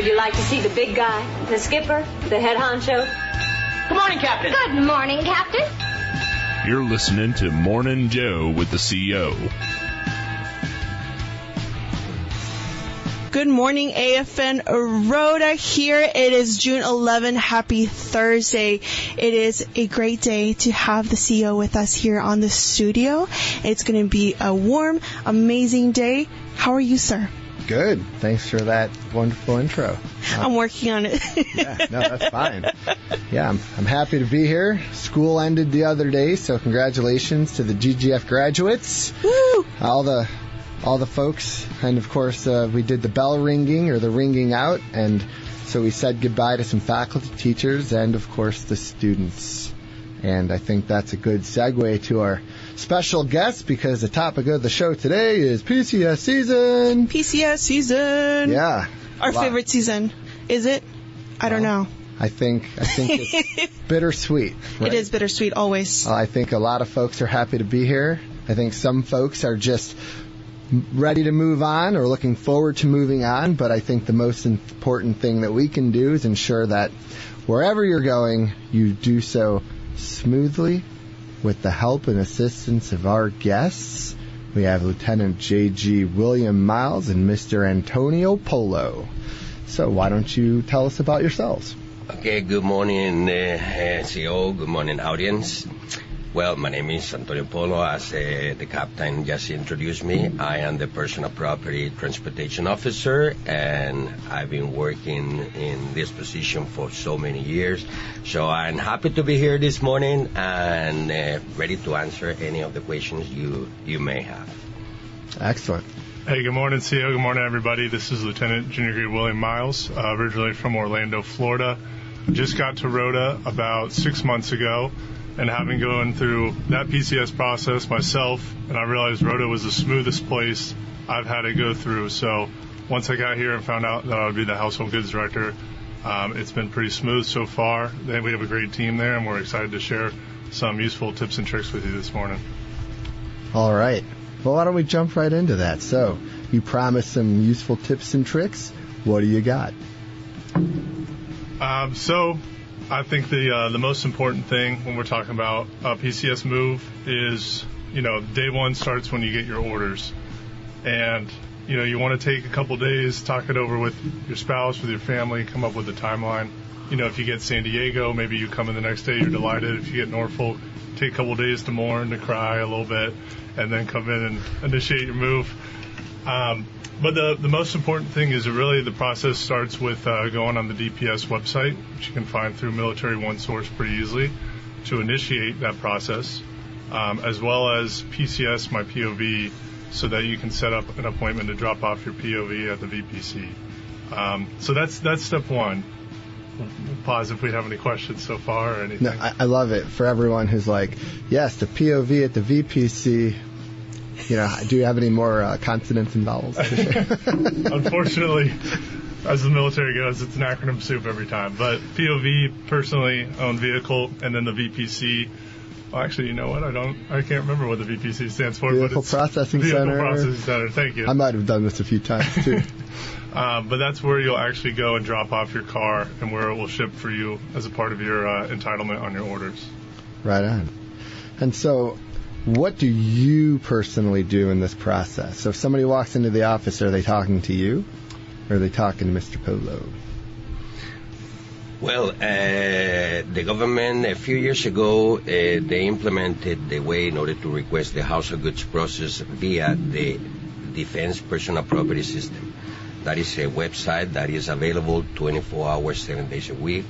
Would you like to see the big guy, the skipper, the head honcho? Good morning, Captain. Good morning, Captain. You're listening to Morning Joe with the CO. Good morning, AFN Rota here. It is June 11. Happy Thursday. It is a great day to have the CEO with us here on the studio. It's going to be a warm, amazing day. How are you, sir? Good. Thanks for that wonderful intro. I'm working on it. Yeah, no, that's fine. Yeah, I'm happy to be here. School ended the other day, so congratulations to the GGF graduates. Woo! All the folks, and of course we did the bell ringing or the ringing out, and so we said goodbye to some faculty, teachers, and of course the students. And I think that's a good segue to our special guest, because the topic of the show today is PCS season. PCS season. Yeah. Our favorite season. Is it? I don't know. I think it's bittersweet. Right? It is bittersweet, always. I think a lot of folks are happy to be here. I think some folks are just ready to move on or looking forward to moving on, but I think the most important thing that we can do is ensure that wherever you're going, you do so smoothly with the help and assistance of our guests. We have Lieutenant J.G. William Miles and Mr. Antonio Polo. So why don't you tell us about yourselves? Okay, good morning, CEO. Good morning, audience. Well, my name is Antonio Polo. As the captain just introduced me, I am the Personal Property Transportation Officer, and I've been working in this position for so many years. So I'm happy to be here this morning and ready to answer any of the questions you may have. Excellent. Hey, good morning, CEO. Good morning, everybody. This is Lieutenant Junior Grade William Miles, originally from Orlando, Florida. Just got to Rota about 6 months ago. And having gone through that PCS process myself, and I realized Rota was the smoothest place I've had to go through. So once I got here and found out that I would be the household goods director, it's been pretty smooth so far. Then we have a great team there, and we're excited to share some useful tips and tricks with you this morning. All right. Well, why don't we jump right into that? So you promised some useful tips and tricks. What do you got? I think the most important thing when we're talking about a PCS move is, day one starts when you get your orders. And, you want to take a couple days, talk it over with your spouse, with your family, come up with a timeline. If you get San Diego, maybe you come in the next day, you're delighted. If you get Norfolk, take a couple days to mourn, to cry a little bit, and then come in and initiate your move. But the most important thing is really the process starts with going on the DPS website, which you can find through Military One Source pretty easily, to initiate that process, as well as PCS My POV, so that you can set up an appointment to drop off your POV at the VPC. So that's step one. We'll pause if we have any questions so far or anything. No, I love it. For everyone who's like, yes, the POV at the VPC. Do you have any more consonants and vowels? Unfortunately, as the military goes, it's an acronym soup every time. But POV, personally owned vehicle, and then the VPC. Well, actually, you know what? I can't remember what the VPC stands for. Vehicle Processing Center. Vehicle Processing Center. Thank you. I might have done this a few times too. But that's where you'll actually go and drop off your car, and where it will ship for you as a part of your entitlement on your orders. Right on. And so, what do you personally do in this process? So if somebody walks into the office, are they talking to you, or are they talking to Mr. Polo? Well, the government, a few years ago, they implemented the way in order to request the house of goods process via the Defense Personal Property System. That is a website that is available 24 hours, 7 days a week.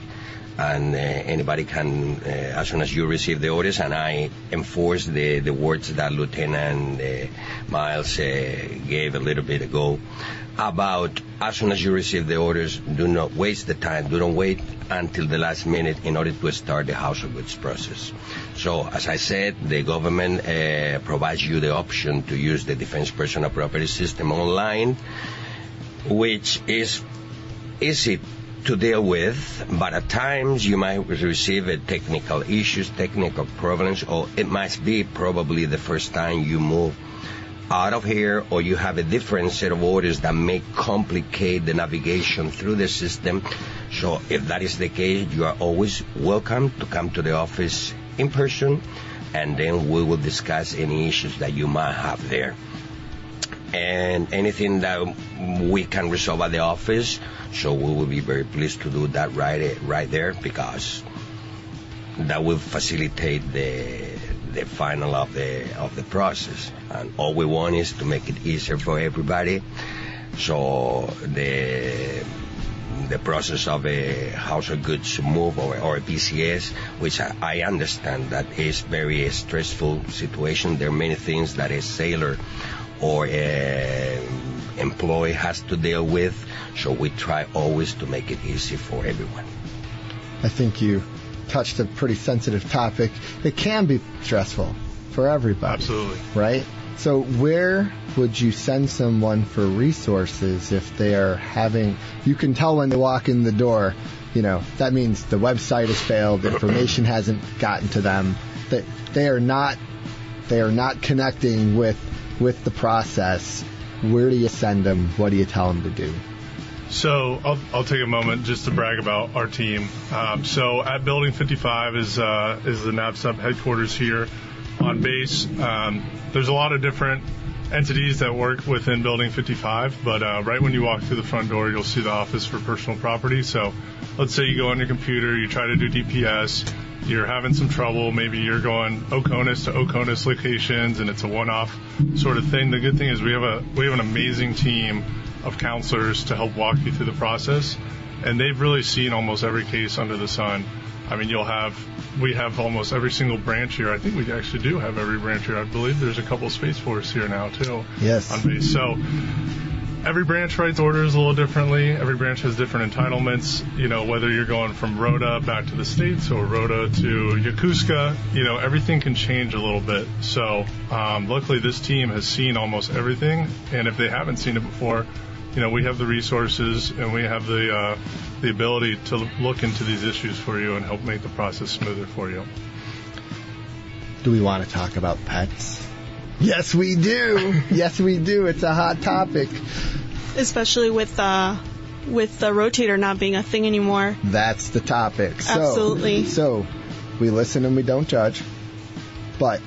And anybody can, as soon as you receive the orders, and I enforce the words that Lieutenant Miles gave a little bit ago, about as soon as you receive the orders, do not waste the time. Do not wait until the last minute in order to start the house of goods process. So, as I said, the government provides you the option to use the Defense Personal Property System online, which is easy to deal with, but at times you might receive technical issues, technical problems, or it might be probably the first time you move out of here, or you have a different set of orders that may complicate the navigation through the system. So if that is the case, you are always welcome to come to the office in person, and then we will discuss any issues that you might have there. And anything that we can resolve at the office, so we will be very pleased to do that right there, because that will facilitate the final of the process. And all we want is to make it easier for everybody. So the process of a household goods move or a PCS, which I understand that is very stressful situation. There are many things that a sailor or employee has to deal with, so we try always to make it easy for everyone. I think you touched a pretty sensitive topic. It can be stressful for everybody. Absolutely. Right? So where would you send someone for resources if they are having, you can tell when they walk in the door, that means the website has failed, the information hasn't gotten to them, that they are not connecting with the process. Where do you send them? What do you tell them to do? So I'll take a moment just to brag about our team. So at Building 55 is the NAVSTA headquarters here on base. There's a lot of different entities that work within Building 55, but right when you walk through the front door, you'll see the Office for Personal Property. So let's say you go on your computer, you try to do DPS, you're having some trouble, maybe you're going Oconus to Oconus locations, and it's a one-off sort of thing. The good thing is we have an amazing team of counselors to help walk you through the process, and they've really seen almost every case under the sun. I mean, we have almost every single branch here. I think we actually do have every branch here. I believe there's a couple Space Force here now too. Yes. On base. So every branch writes orders a little differently. Every branch has different entitlements. Whether you're going from Rota back to the States or Rota to Yokosuka, everything can change a little bit. So luckily this team has seen almost everything, and if they haven't seen it before, we have the resources and we have the ability to look into these issues for you and help make the process smoother for you. Do we want to talk about pets? Yes, we do. Yes, we do. It's a hot topic. Especially with the rotator not being a thing anymore. That's the topic. Absolutely. So we listen and we don't judge. But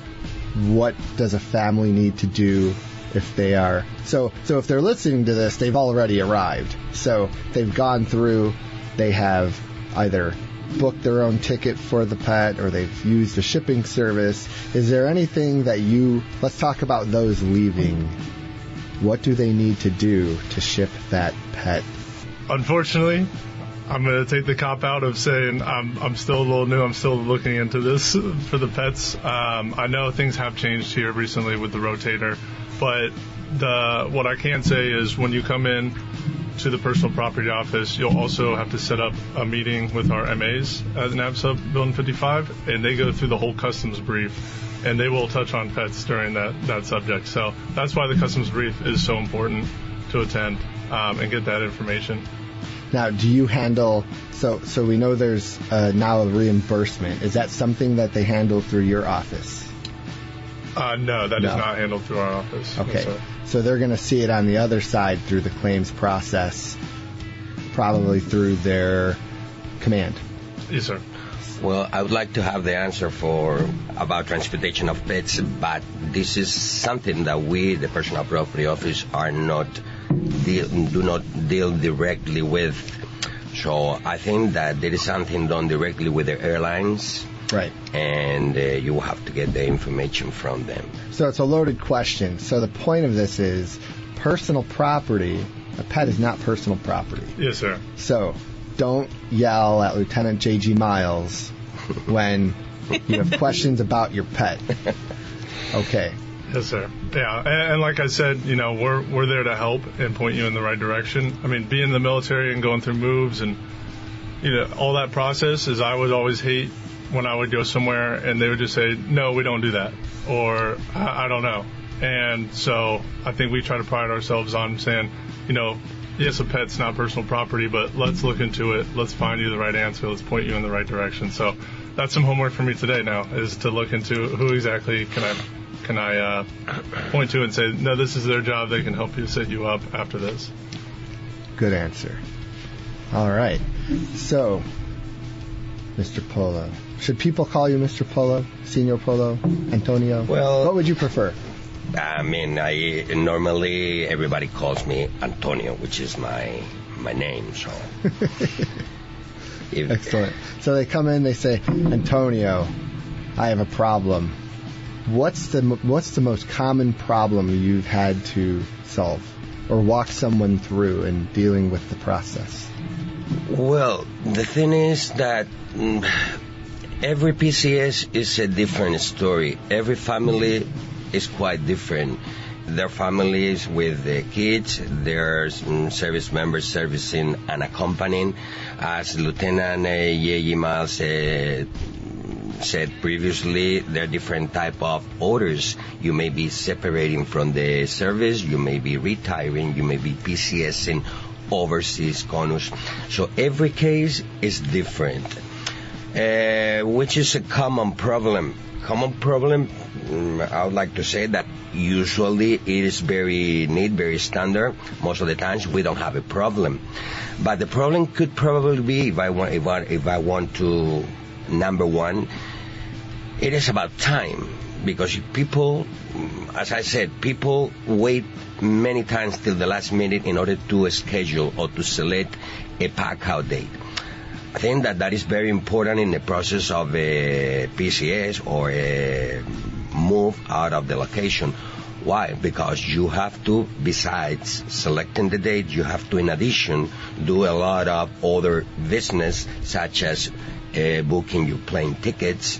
what does a family need to do if they are... So if they're listening to this, they've already arrived. So they've gone through, they have either booked their own ticket for the pet or they've used a shipping service. Is there anything that let's talk about those leaving. What do they need to do to ship that pet? Unfortunately, I'm going to take the cop out of saying I'm still a little new. I'm still looking into this for the pets. I know things have changed here recently with the rotator, but what I can say is when you come in to the personal property office, you'll also have to set up a meeting with our MAs at NAVSTA Building 55, and they go through the whole customs brief, and they will touch on pets during that subject. So that's why the customs brief is so important to attend and get that information. Now, do you handle, so we know there's now a reimbursement. Is that something that they handle through your office? No, that is not handled through our office. Okay. No, so they're going to see it on the other side through the claims process, probably through their command. Yes, sir. Well, I would like to have the answer about transportation of pets, but this is something that we, the Personal Property Office, do not deal directly with. So I think that there is something done directly with the airlines. Right. And you will have to get the information from them. So it's a loaded question. So the point of this is personal property. A pet is not personal property. Yes, sir. So don't yell at Lieutenant J.G. Miles when you have questions about your pet. Okay. Yes, sir. Yeah, and like I said, we're there to help and point you in the right direction. I mean, being in the military and going through moves and all that process is I would always hate when I would go somewhere and they would just say, no, we don't do that, or I don't know. And so I think we try to pride ourselves on saying, yes, a pet's not personal property, but let's look into it. Let's find you the right answer. Let's point you in the right direction. So that's some homework for me today now, is to look into who exactly can I can I point to and say, no, this is their job. They can help you set you up after this. Good answer. All right. So, Mr. Polo. Should people call you Mr. Polo, Senior Polo, Antonio? Well, what would you prefer? I mean, normally everybody calls me Antonio, which is my name. So. Excellent. So they come in, they say, Antonio, I have a problem. What's the most common problem you've had to solve or walk someone through in dealing with the process? Well, the thing is that every PCS is a different story. Every family is quite different. There are families with kids, there's service members servicing and accompanying. As Lieutenant Ye Miles said previously, there are different type of orders. You may be separating from the service, you may be retiring, you may be PCSing overseas CONUS. So every case is different, which is a common problem. I would like to say that usually it is very neat, very standard. Most of the times we don't have a problem. But the problem could probably be, if I want to, number one, it is about time. Because people, as I said, people wait many times till the last minute in order to schedule or to select a pack-out date. I think that is very important in the process of a PCS or a move out of the location. Why? Because you have to, besides selecting the date, you have to, in addition, do a lot of other business, such as booking your plane tickets,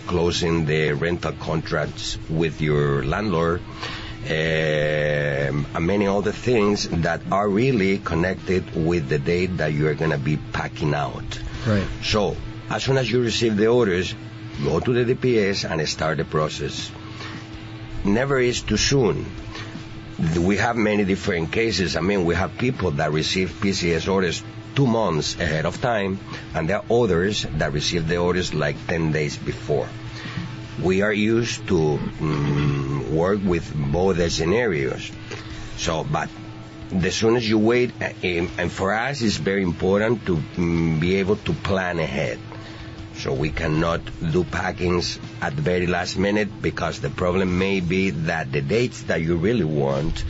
closing the rental contracts with your landlord, and many other things that are really connected with the date that you are going to be packing out. Right. So, as soon as you receive the orders, go to the DPS and start the process. Never is too soon. We have many different cases. I mean, we have people that receive PCS orders 2 months ahead of time, and there are others that receive the orders like 10 days before. We are used to work with both the scenarios. So, but the sooner you wait, and for us it's very important to be able to plan ahead. So we cannot do packings at the very last minute, because the problem may be that the dates that you really want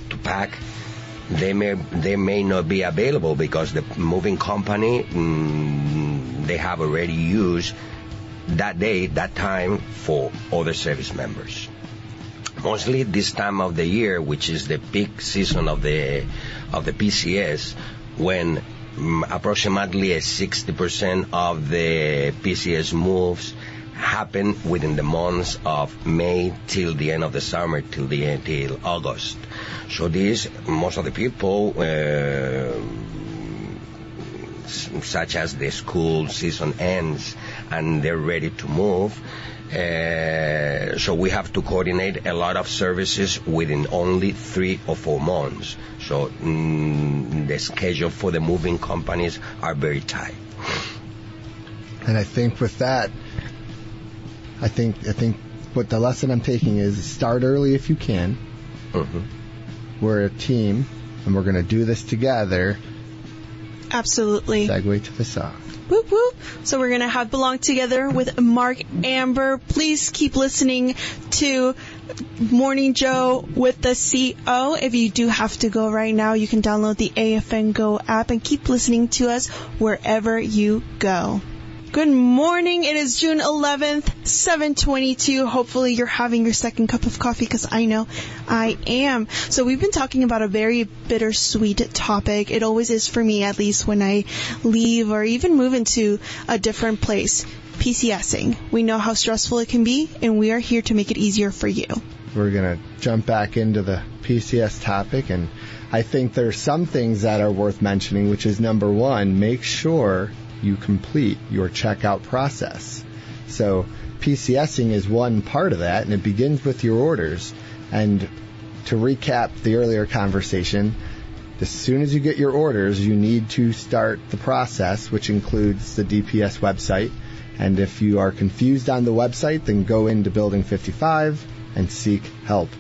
to pack, they may not be available because the moving company, they have already used that day, that time for other service members. Mostly this time of the year, which is the peak season of the PCS, when approximately 60% of the PCS moves happen within the months of May till the end of the summer, till August. So most of the people, such as the school season ends and they're ready to move, so we have to coordinate a lot of services within only 3 or 4 months. So the schedule for the moving companies are very tight. And I think with that, I think what the lesson I'm taking is start early if you can. Mm-hmm. We're a team, and we're going to do this together. Absolutely. Segue to the song. Whoop, whoop. So we're going to have Belong Together with Mark Amber. Please keep listening to Morning Joe with the CO. If you do have to go right now, you can download the AFN Go app and keep listening to us wherever you go. Good morning. It is June 11th, 7:22. Hopefully you're having your second cup of coffee, because I know I am. So we've been talking about a very bittersweet topic. It always is for me, at least when I leave or even move into a different place. PCSing. We know how stressful it can be, and we are here to make it easier for you. We're going to jump back into the PCS topic, and I think there's some things that are worth mentioning, which is number one, make sure you complete your checkout process. So PCSing is one part of that, and it begins with your orders. And to recap the earlier conversation, as soon as you get your orders, you need to start the process, which includes the DPS website And if you are confused on the website, then go into Building 55 and seek help.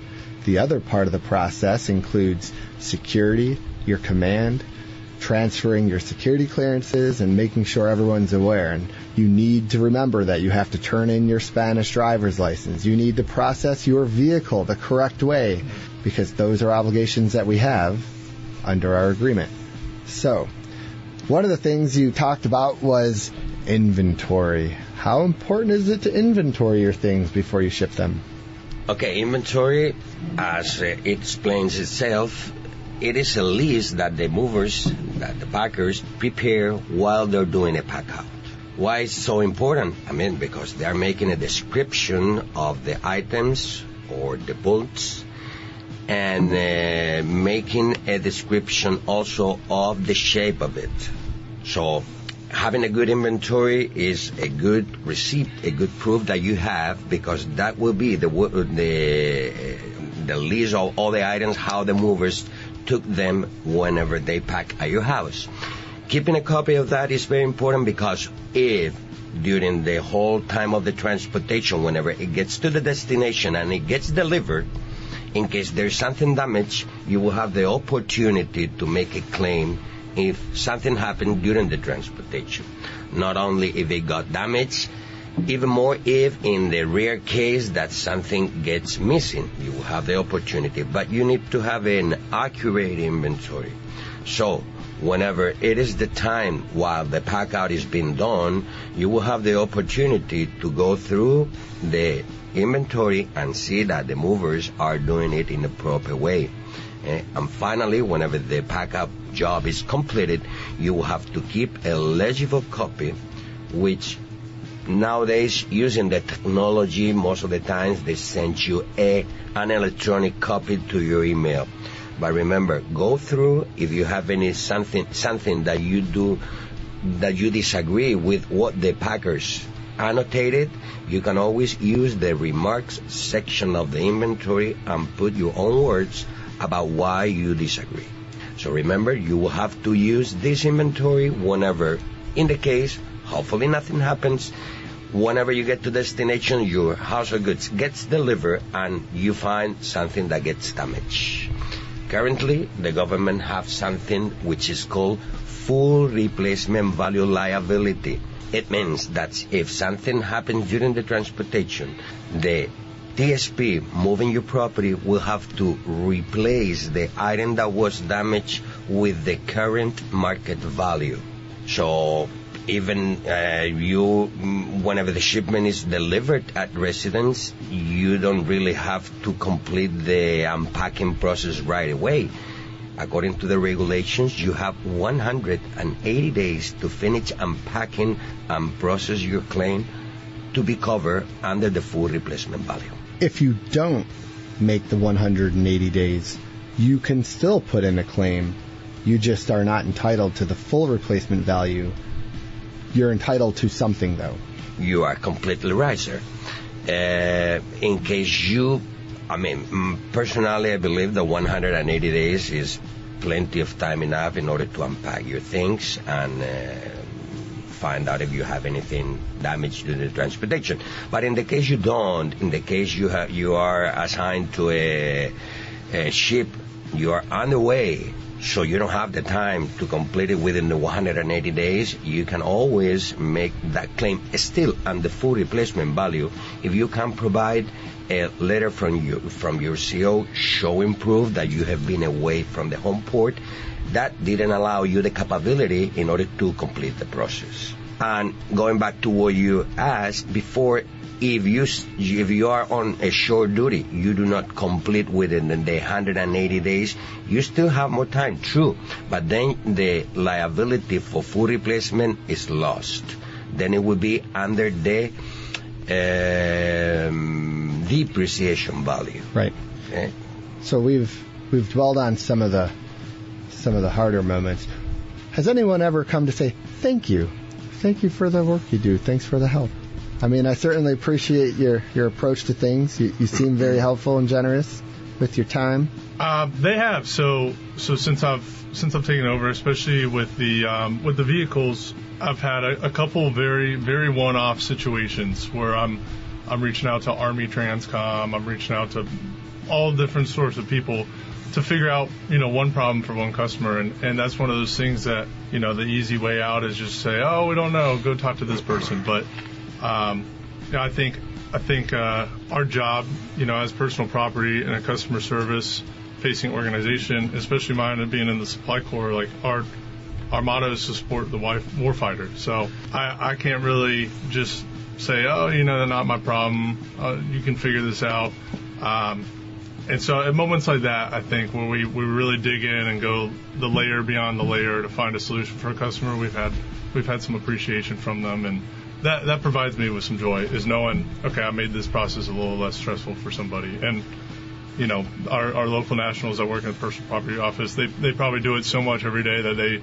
The other part of the process includes security, your command, transferring your security clearances, and making sure everyone's aware. And you need to remember that you have to turn in your Spanish driver's license. You need to process your vehicle the correct way, because those are obligations that we have under our agreement. So, one of the things you talked about was inventory. How important is it to inventory your things before you ship them? Okay, inventory, as it explains itself, it is a list that the movers, that the packers, prepare while they're doing a pack out. Why is it so important? Because they're making a description of the items or the bolts, and making a description also of the shape of it. So having a good inventory is a good receipt, a good proof that you have, because that will be the list of all the items, how the movers took them whenever they pack at your house. Keeping a copy of that is very important, because if during the whole time of the transportation, whenever it gets to the destination and it gets delivered, in case there's something damaged, you will have the opportunity to make a claim if something happened during the transportation. Not only if it got damaged, even more if in the rare case that something gets missing, you will have the opportunity. But you need to have an accurate inventory. So whenever it is the time while the pack out is being done, you will have the opportunity to go through the inventory and see that the movers are doing it in the proper way. And finally, whenever the pack-up job is completed, you will have to keep a legible copy, which nowadays, using the technology, most of the times they send you an electronic copy to your email. But remember, go through if you have something that you do that you disagree with what the packers annotated. You can always use the remarks section of the inventory and put your own words about why you disagree. So remember, you will have to use this inventory whenever, in the case, hopefully nothing happens, whenever you get to destination, your household goods gets delivered and you find something that gets damaged. Currently, the government have something which is called full replacement value liability. It means that if something happens during the transportation, the TSP moving your property will have to replace the item that was damaged with the current market value. So even whenever the shipment is delivered at residence, you don't really have to complete the unpacking process right away. According to the regulations, you have 180 days to finish unpacking and process your claim to be covered under the full replacement value. If you don't make the 180 days, you can still put in a claim. You just are not entitled to the full replacement value. You're entitled to something, though. You are completely right, sir. In case personally, I believe that 180 days is plenty of time enough in order to unpack your things and find out if you have anything damaged during the transportation. But in the case you don't, in the case you are assigned to a ship, you are on the way, so you don't have the time to complete it within the 180 days, you can always make that claim still on the full replacement value if you can provide a letter from your CO showing proof that you have been away from the home port that didn't allow you the capability in order to complete the process. And going back to what you asked before, if you are on a short duty, you do not complete within the 180 days, you still have more time, true, but then the liability for full replacement is lost. Then it will be under the depreciation value. Right. Okay. So we've dwelled on some of the harder moments. Has anyone ever come to say thank you? Thank you for the work you do. Thanks for the help. I mean, I certainly appreciate your approach to things. You seem very helpful and generous. with your time? They have. So since I've taken over, especially with the vehicles, I've had a couple very, very one-off situations where I'm reaching out to Army Transcom, I'm reaching out to all different sorts of people to figure out, one problem for one customer, and that's one of those things that, the easy way out is just say, oh, we don't know, go talk to this person. But I think our job, as personal property and a customer service facing organization, especially mine being in the supply corps, like our motto is to support the warfighter. So I can't really just say, oh, they're not my problem. You can figure this out. And so at moments like that, I think where we really dig in and go the layer beyond the layer to find a solution for a customer, we've had some appreciation from them, and that provides me with some joy, is knowing, okay, I made this process a little less stressful for somebody. And our local nationals that work in the personal property office, they probably do it so much every day that they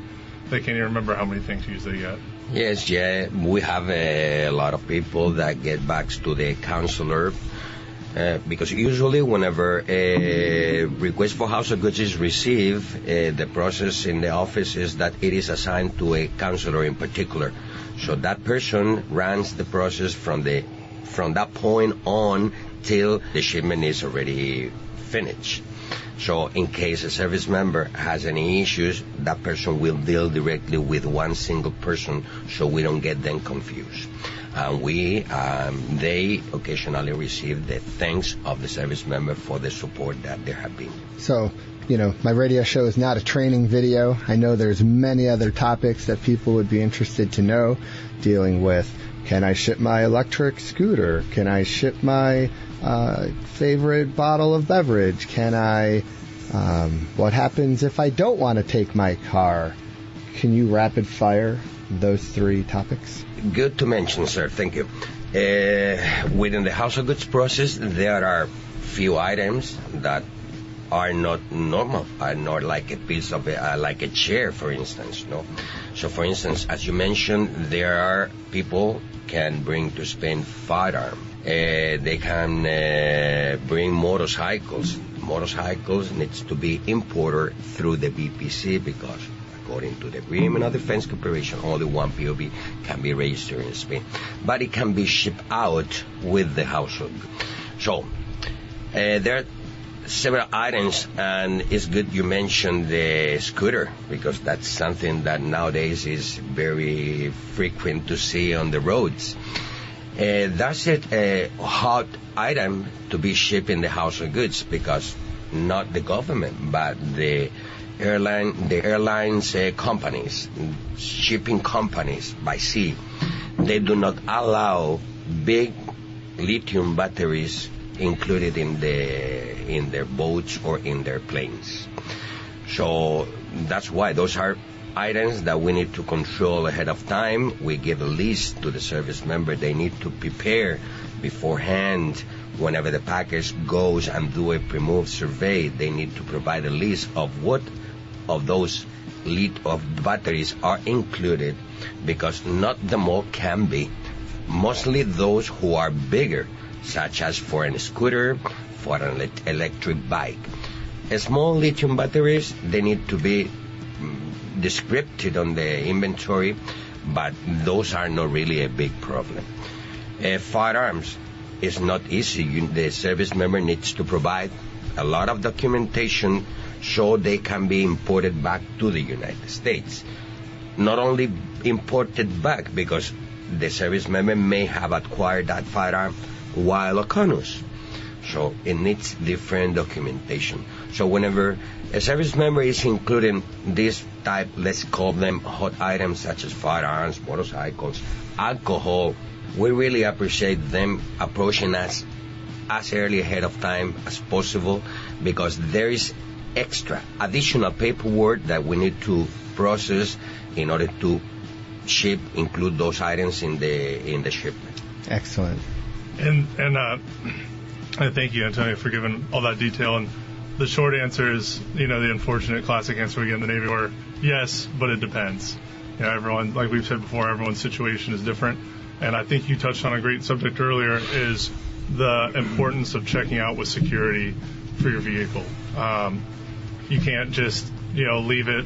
can't even remember how many thank yous they get. Yes, we have a lot of people that get back to the counselor. Because usually whenever a request for house of goods is received, the process in the office is that it is assigned to a counselor in particular. So that person runs the process from that point on till the shipment is already finished. So in case a service member has any issues, that person will deal directly with one single person, so we don't get them confused. They occasionally receive the thanks of the service member for the support that there have been. So, my radio show is not a training video. I know there's many other topics that people would be interested to know, dealing with, can I ship my electric scooter? Can I ship my favorite bottle of beverage? Can I, what happens if I don't want to take my car? Can you rapid fire those three topics? Good to mention, sir. Thank you. Within the house of goods process, there are few items that are not normal, are not like a piece of like a chair, for instance. No. So, for instance, as you mentioned, there are people can bring to Spain firearm. They can bring motorcycles. Motorcycles needs to be imported through the BPC because, according to the Agreement of Defense Cooperation, only one POB can be registered in Spain. But it can be shipped out with the household. So, there are several items, and it's good you mentioned the scooter, because that's something that nowadays is very frequent to see on the roads. That's a hot item to be shipped in the household goods, because not the government, but the airlines companies, shipping companies by sea, they do not allow big lithium batteries included in their boats or in their planes. So that's why those are items that we need to control ahead of time. We give a list to the service member. They need to prepare beforehand. Whenever the package goes and do a pre-move survey, they need to provide a list of what of those batteries are included, because not them all can be. Mostly those who are bigger, such as for a scooter, for an electric bike. Small lithium batteries, they need to be described on the inventory, but those are not really a big problem. Firearms is not easy. The service member needs to provide a lot of documentation so they can be imported back to the United States. Not only imported back, because the service member may have acquired that firearm while on us. So it needs different documentation. So whenever a service member is including this type, let's call them hot items such as firearms, motorcycles, alcohol, we really appreciate them approaching us as early ahead of time as possible, because there is additional paperwork that we need to process in order to include those items in the shipment. Excellent. And thank you, Antonio, for giving all that detail. And the short answer is, the unfortunate classic answer we get in the Navy, where yes, but it depends. Everyone, like we've said before, everyone's situation is different. And I think you touched on a great subject earlier, is the importance of checking out with security for your vehicle. You can't just, leave it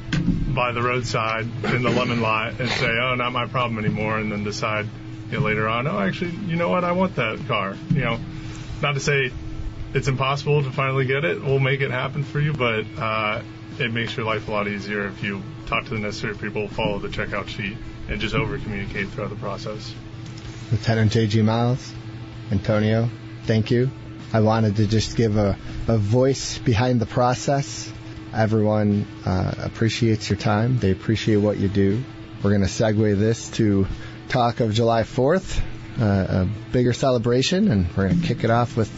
by the roadside in the lemon lot and say, oh, not my problem anymore, and then decide later on, oh, actually, you know what, I want that car. Not to say it's impossible to finally get it. We'll make it happen for you, but it makes your life a lot easier if you talk to the necessary people, follow the checkout sheet, and just over-communicate throughout the process. Lieutenant J.G. Miles, Antonio, thank you. I wanted to just give a voice behind the process. Everyone appreciates your time. They appreciate what you do. We're going to segue this to talk of July 4th, a bigger celebration, and we're going to kick it off with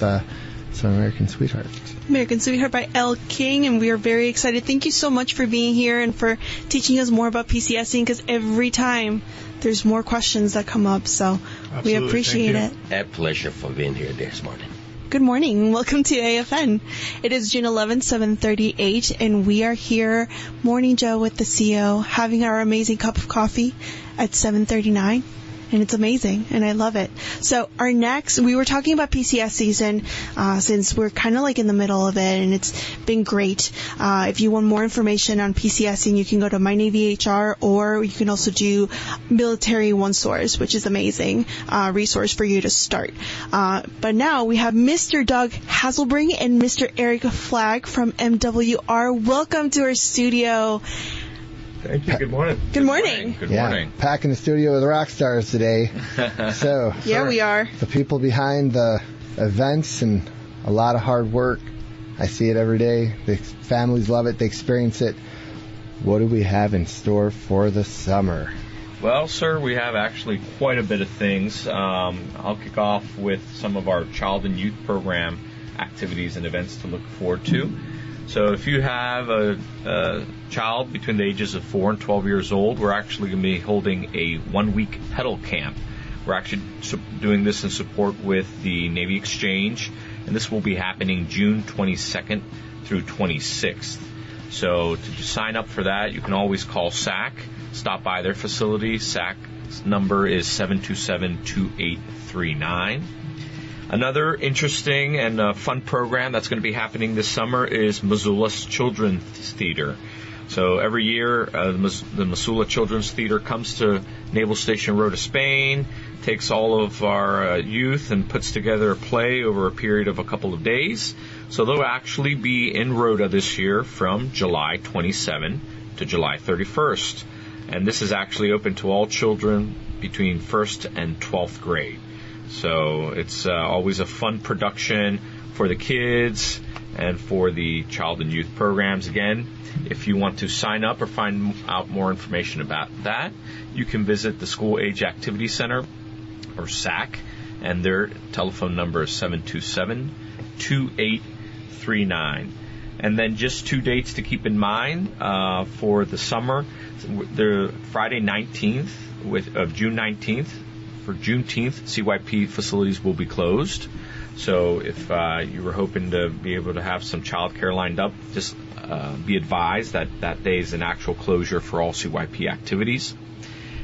some American Sweetheart. American Sweetheart by Elle King, and we are very excited. Thank you so much for being here and for teaching us more about PCSing, because every time there's more questions that come up, so Absolutely. we appreciate it. A pleasure for being here this morning. Good morning. Welcome to AFN. It is June 11th, 7:38, and we are here, Morning Joe with the CEO, having our amazing cup of coffee at 7:39. And it's amazing, and I love it. So we were talking about PCS season since we're kind of like in the middle of it, and it's been great. If you want more information on PCSing, you can go to My Navy HR, or you can also do Military One Source, which is amazing resource for you to start. But now we have Mr. Doug Hasselbring and Mr. Eric Flagg from MWR. Welcome to our studio. Thank you. Good morning. Good morning. Good morning. Packing the studio with rock stars today. So yeah, we are. The people behind the events and a lot of hard work. I see it every day. The families love it. They experience it. What do we have in store for the summer? Well, sir, we have actually quite a bit of things. I'll kick off with some of our child and youth program activities and events to look forward to. So if you have a child between the ages of 4 and 12 years old, we're actually going to be holding a 1-week pedal camp. We're actually doing this in support with the Navy Exchange, and this will be happening June 22nd through 26th. So to sign up for that, you can always call SAC, stop by their facility. SAC's number is 727-2839. Another interesting and fun program that's going to be happening this summer is Missoula's Children's Theater. So every year, the Missoula Children's Theater comes to Naval Station Rota, Spain, takes all of our youth and puts together a play over a period of a couple of days. So they'll actually be in Rota this year from July 27 to July 31st. And this is actually open to all children between 1st and 12th grade. So it's always a fun production for the kids and for the child and youth programs. Again, if you want to sign up or find out more information about that, you can visit the School Age Activity Center, or SAC, and their telephone number is 727-2839. And then just 2 dates to keep in mind for the summer. The Friday 19th of June 19th. For Juneteenth, CYP facilities will be closed. So if you were hoping to be able to have some childcare lined up, just be advised that that day is an actual closure for all CYP activities.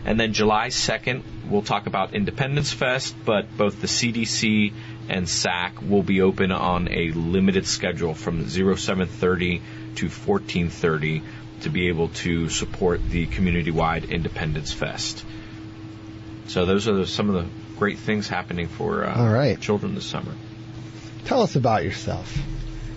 And then July 2nd, we'll talk about Independence Fest, but both the CDC and SAC will be open on a limited schedule from 07:30 to 14:30 to be able to support the community-wide Independence Fest. So those are some of the great things happening for children this summer. Tell us about yourself.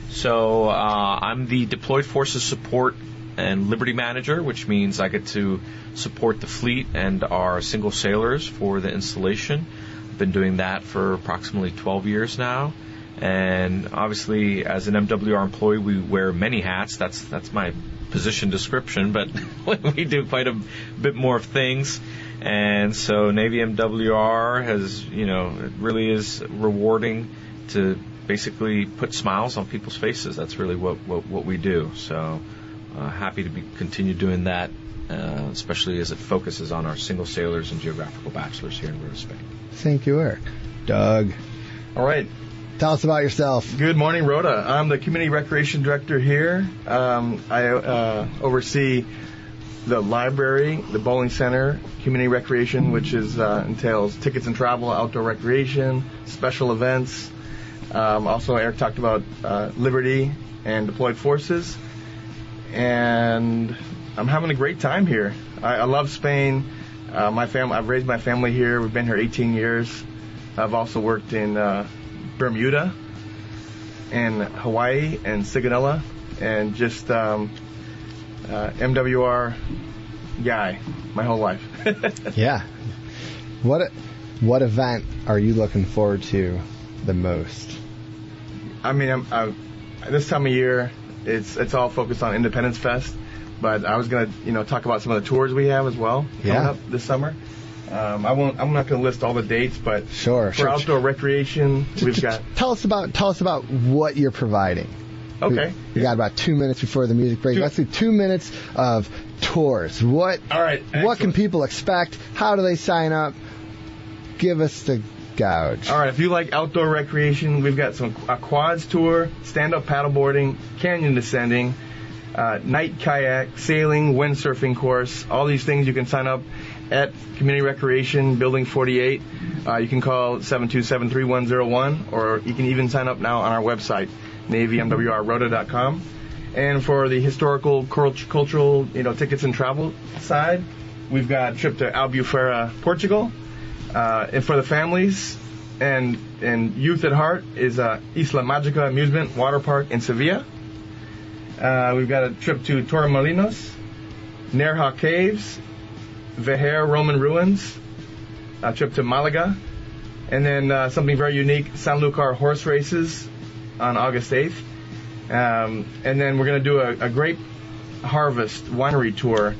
So I'm the Deployed Forces Support and Liberty Manager, which means I get to support the fleet and our single sailors for the installation. I've been doing that for approximately 12 years now. And obviously, as an MWR employee, we wear many hats. That's my position description, but we do quite a bit more of things. And so Navy MWR has, it really is rewarding to basically put smiles on people's faces. That's really what we do. So happy to continue doing that, especially as it focuses on our single sailors and geographical bachelors here in Rota, Spain. Thank you, Eric. Doug. All right. Tell us about yourself. Good morning, Rota. I'm the Community Recreation Director here. I oversee the library, the bowling center, community recreation, which entails tickets and travel, outdoor recreation, special events, Also, Eric talked about Liberty and deployed forces. And I'm having a great time here. I love Spain. I've raised my family here. We've been here 18 years. I've also worked in Bermuda and Hawaii and Sigonella, and just MWR guy my whole life. Yeah. What event are you looking forward to the most? I mean, this time of year, it's all focused on Independence Fest, but I was gonna talk about some of the tours we have as well coming up this summer. I'm not going to list all the dates, but for outdoor recreation, we've got. Tell us about what you're providing. Okay. We got about 2 minutes before the music break. Let's do 2 minutes of tours. All right. What can people expect? How do they sign up? Give us the gouge. All right. If you like outdoor recreation, we've got a quads tour, stand-up paddleboarding, canyon descending, night kayak, sailing, windsurfing course. All these things you can sign up at Community Recreation, Building 48. You can call 727-3101, or you can even sign up now on our website, NAVMWRRota.com. And for the historical, cultural, tickets and travel side, we've got a trip to Albufeira, Portugal. And for the families and youth at heart is Isla Magica Amusement Water Park in Sevilla. We've got a trip to Torremolinos, Nerja Caves, Vejer Roman Ruins, a trip to Malaga, and then something very unique, Sanlúcar horse races on August 8th. And then we're going to do a grape harvest winery tour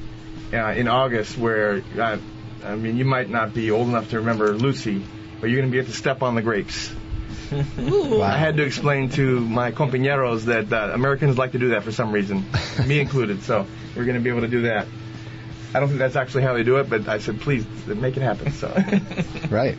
in August where, you might not be old enough to remember Lucy, but you're going to be able to step on the grapes. Wow. I had to explain to my compañeros that Americans like to do that for some reason, me included, so we're going to be able to do that. I don't think that's actually how they do it, but I said, please, make it happen. So, right.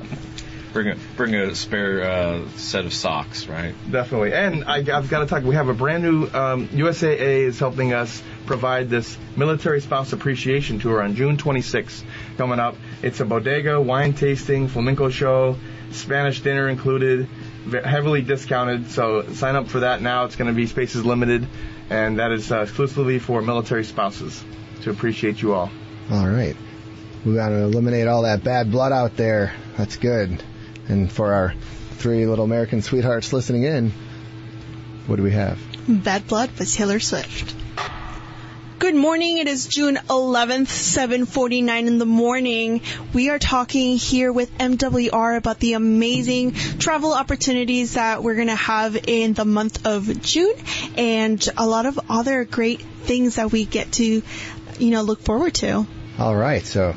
Bring a spare set of socks, right? Definitely. And I've got to talk, we have a brand new, USAA is helping us provide this Military Spouse Appreciation Tour on June 26th coming up. It's a bodega, wine tasting, flamenco show, Spanish dinner included, heavily discounted. So sign up for that now. It's going to be spaces limited, and that is exclusively for military spouses to appreciate you all. All right. We got to eliminate all that bad blood out there. That's good. And for our 3 little American sweethearts listening in, what do we have? Bad Blood by Taylor Swift. Good morning. It is June 11th, 7:49 in the morning. We are talking here with MWR about the amazing travel opportunities that we're going to have in the month of June and a lot of other great things that we get to, look forward to. All right. So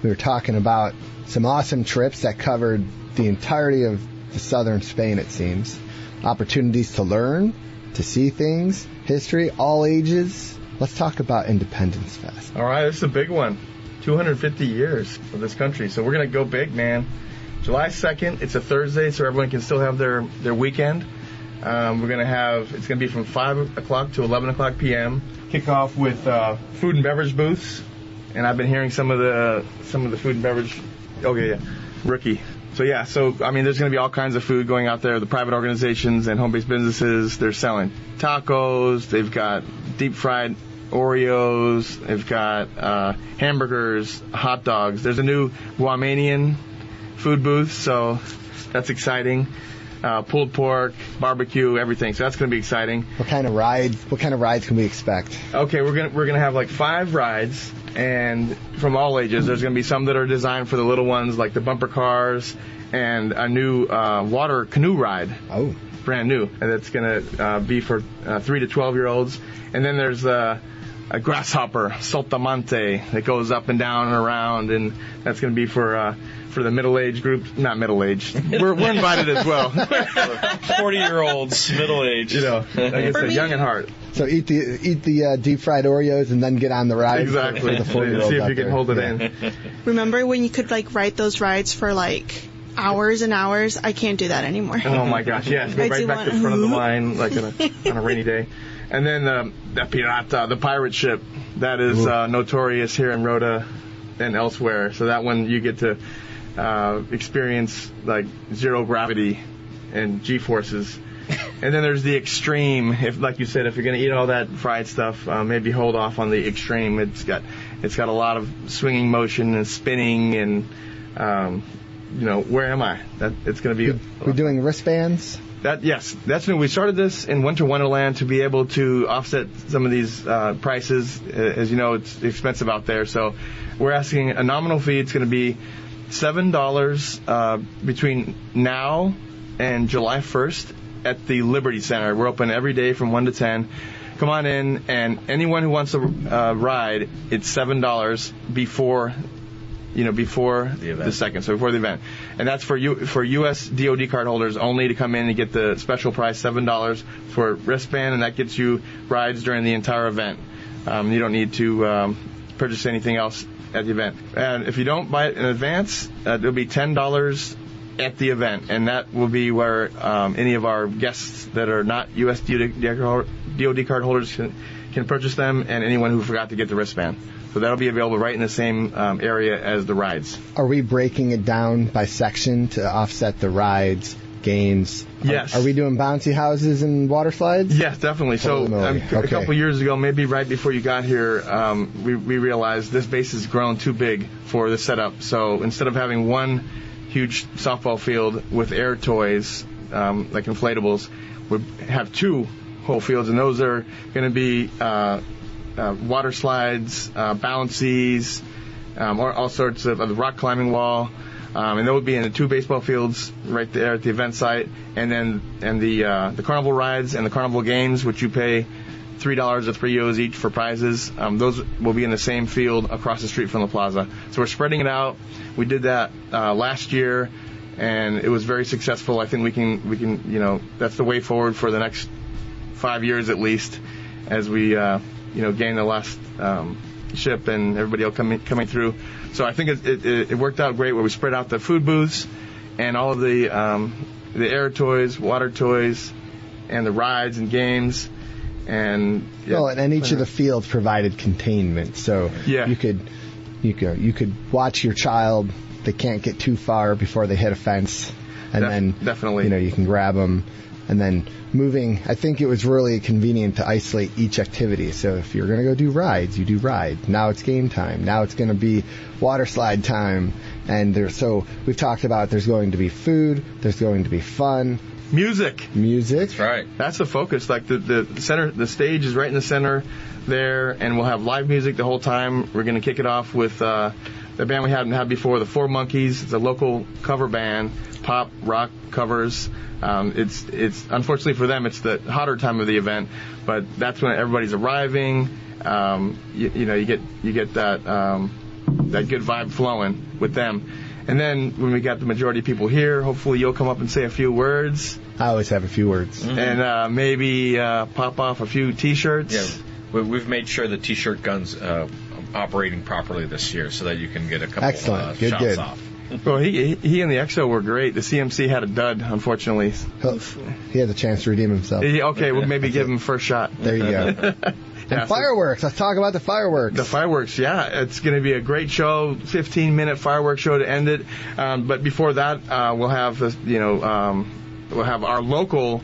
we were talking about some awesome trips that covered the entirety of the southern Spain, it seems. Opportunities to learn, to see things, history, all ages. Let's talk about Independence Fest. All right, this is a big one. 250 years of this country. So we're going to go big, man. July 2nd, it's a Thursday, so everyone can still have their weekend. We're going to have, it's going to be from 5 o'clock to 11 o'clock p.m. Kick off with food and beverage booths. And I've been hearing some of the food and beverage. Okay, yeah. Rookie. So there's going to be all kinds of food going out there. The private organizations and home-based businesses, they're selling tacos. They've got deep fried Oreos. They've got hamburgers, hot dogs. There's a new Guamanian food booth, so that's exciting. Pulled pork, barbecue, everything. So that's going to be exciting. What kind of rides can we expect? Okay, we're gonna have like 5 rides, and from all ages. There's going to be some that are designed for the little ones, like the bumper cars, and a new water canoe ride. Oh, brand new, and that's going to be for 3 to 12-year-olds. And then there's a grasshopper, Saltamonte, that goes up and down and around, and that's going to be for the middle-aged group. Not middle-aged. We're invited as well. 40-year-olds, middle-aged. I guess they're young at heart. So eat the deep fried Oreos and then get on the ride. Exactly. For the 4-year-olds See if you there. can hold it in. Remember when you could ride those rides for hours and hours? I can't do that anymore. Oh my gosh! Yes, go right back to the front of the line on a rainy day. And then the pirata, the pirate ship, that is notorious here in Rota and elsewhere. So that one you get to experience zero gravity and G-forces. And then there's the extreme. If, like you said, if you're going to eat all that fried stuff, maybe hold off on the extreme. It's got a lot of swinging motion and spinning and, where am I? It's going to be. We're doing wristbands. Yes, that's new. We started this in Winter Wonderland to be able to offset some of these prices. As you know, it's expensive out there, so we're asking a nominal fee. It's going to be $7 between now and July 1st at the Liberty Center. We're open every day from 1 to 10. Come on in, and anyone who wants to ride, it's $7 before the second, so before the event. And that's for U.S. DoD card holders only to come in and get the special price, $7 for wristband, and that gets you rides during the entire event. You don't need to purchase anything else at the event. And if you don't buy it in advance, it'll be $10 at the event, and that will be where any of our guests that are not U.S. DoD card holders can purchase them, and anyone who forgot to get the wristband. So that'll be available right in the same area as the rides. Are we breaking it down by section to offset the rides, games? Yes. Are we doing bouncy houses and water slides? Yes, definitely. So a couple years ago, maybe right before you got here, we realized this base has grown too big for the setup. So instead of having one huge softball field with air toys, like inflatables, we have two whole fields, and those are going to be water slides, bouncies, all sorts of the rock climbing wall, and that would be in the two baseball fields right there at the event site, and the carnival rides and the carnival games, which you pay $3 or 3 euros each for prizes. Those will be in the same field across the street from the plaza. So we're spreading it out. We did that last year, and it was very successful. I think we can that's the way forward for the next 5 years at least, as we gain the last ship and everybody else coming through. So I think it worked out great where we spread out the food booths and all of the air toys, water toys, and the rides and games. And each of the fields provided containment, so you could watch your child. They can't get too far before they hit a fence, and then definitely you can grab them. And then moving, I think it was really convenient to isolate each activity. So if you're going to go do rides, you do ride. Now it's game time. Now it's going to be water slide time. And so we've talked about there's going to be food, there's going to be fun. Music. That's right. That's the focus. Like the stage is right in the center there, and we'll have live music the whole time. We're going to kick it off with the band we hadn't had before, the Four Monkeys. It's a local cover band, pop rock covers. It's unfortunately for them, it's the hotter time of the event, but that's when everybody's arriving. You get that good vibe flowing with them. And then when we got the majority of people here, hopefully you'll come up and say a few words. I always have a few words. Mm-hmm. And maybe pop off a few T-shirts. Yeah, we've made sure the T-shirt gun's operating properly this year so that you can get a couple shots off. Well, he and the EXO were great. The CMC had a dud, unfortunately. He had the chance to redeem himself. We'll maybe give him first shot. There you go. And fireworks. Let's talk about the fireworks. The fireworks, yeah. It's going to be a great show, 15-minute fireworks show to end it. But before that, we'll have our local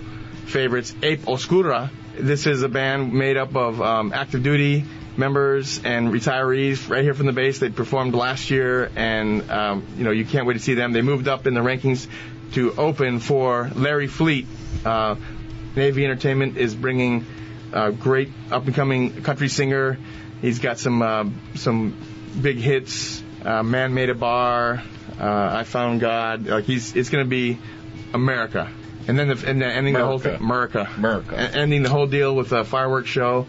favorites, Ape Oscura. This is a band made up of active duty members and retirees right here from the base. They performed last year, and you can't wait to see them. They moved up in the rankings to open for Larry Fleet. Navy Entertainment is bringing a great up-and-coming country singer. He's got some big hits. Man Made a Bar, I Found God. It's going to be America. And then ending the whole thing, America. Ending the whole deal with a fireworks show.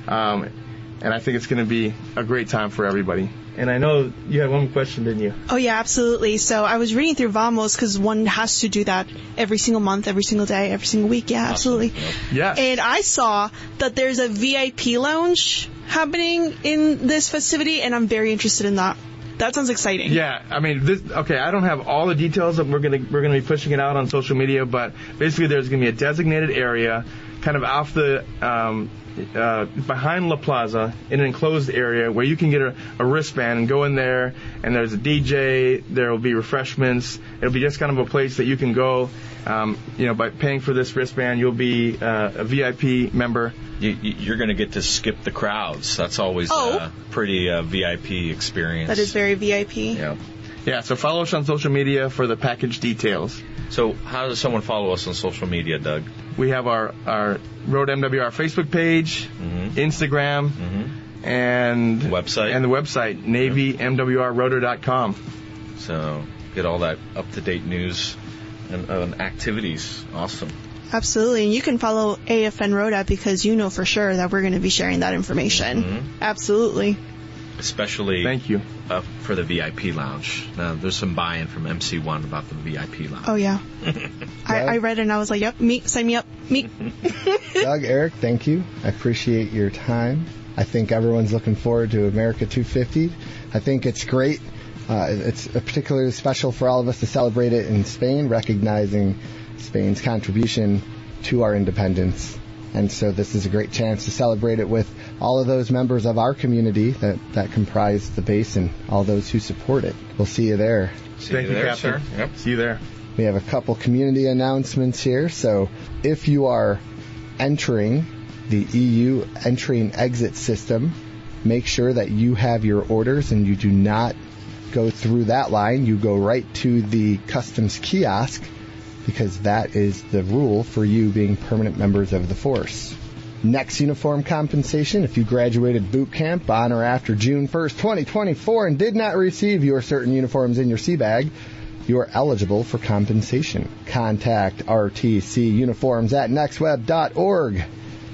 And I think it's going to be a great time for everybody. And I know you had one question, didn't you? Oh, yeah, absolutely. So I was reading through Vamos because one has to do that every single month, every single day, every single week. Yeah, absolutely. Yes. And I saw that there's a VIP lounge happening in this festivity, and I'm very interested in that. That sounds exciting. Yeah, I mean, I don't have all the details. We're gonna be pushing it out on social media, but basically there's gonna be a designated area, kind of off the behind La Plaza in an enclosed area where you can get a wristband and go in there, and there's a DJ. There will be refreshments. It'll be just kind of a place that you can go By paying for this wristband, you'll be a VIP member. You're going to get to skip the crowds. That's always a pretty VIP experience. That is very VIP. Yeah. Yeah, so follow us on social media for the package details. So how does someone follow us on social media, Doug? We have our Rota MWR Facebook page, Instagram, and the website, NavyMWRRota.com. So get all that up-to-date news and activities. Awesome. Absolutely. And you can follow AFN Rota because you know for sure that we're going to be sharing that information. Absolutely. Especially Thank you. For the VIP lounge. Now, there's some buy-in from MC1 about the VIP lounge. Oh, yeah. I read it and I was like, yep, sign me up. Doug, Eric, thank you. I appreciate your time. I think everyone's looking forward to America 250. I think it's great. It's particularly special for all of us to celebrate it in Spain, recognizing Spain's contribution to our independence. And so this is a great chance to celebrate it with all of those members of our community that comprise the base and all those who support it. We'll see you there. Thank you, Captain. Yep. See you there. We have a couple community announcements here. So if you are entering the EU entry and exit system, make sure that you have your orders and you do not go through that line. You go right to the customs kiosk, because that is the rule for you being permanent members of the force. Next uniform compensation: if you graduated boot camp on or after June 1st, 2024 and did not receive your certain uniforms in your sea bag, you are eligible for compensation. Contact RTC Uniforms at nextweb.org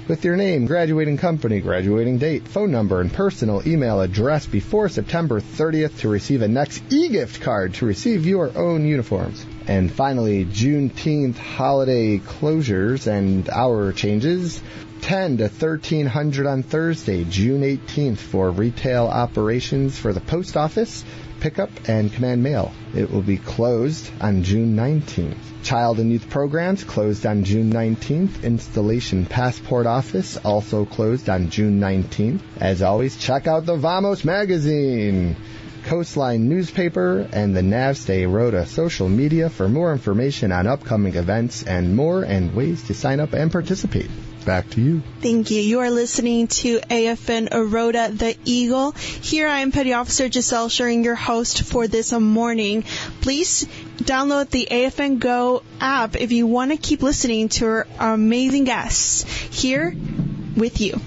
with your name, graduating company, graduating date, phone number, and personal email address before September 30th to receive a Next e-gift card to receive your own uniforms. And finally, Juneteenth holiday closures and hour changes: 10 to 1300 on Thursday, June 18th for retail operations for the post office, pickup, and command mail. It will be closed on June 19th. Child and youth programs closed on June 19th. Installation passport office also closed on June 19th. As always, check out the Vamos magazine, Coastline newspaper, and the NAVSTA Rota social media for more information on upcoming events and more, and ways to sign up and participate. Back to you. Thank you. You are listening to AFN Rota, the Eagle. Here I am, Petty Officer Giselle, sharing your host for this morning. Please download the AFN Go app if you want to keep listening to our amazing guests here with you.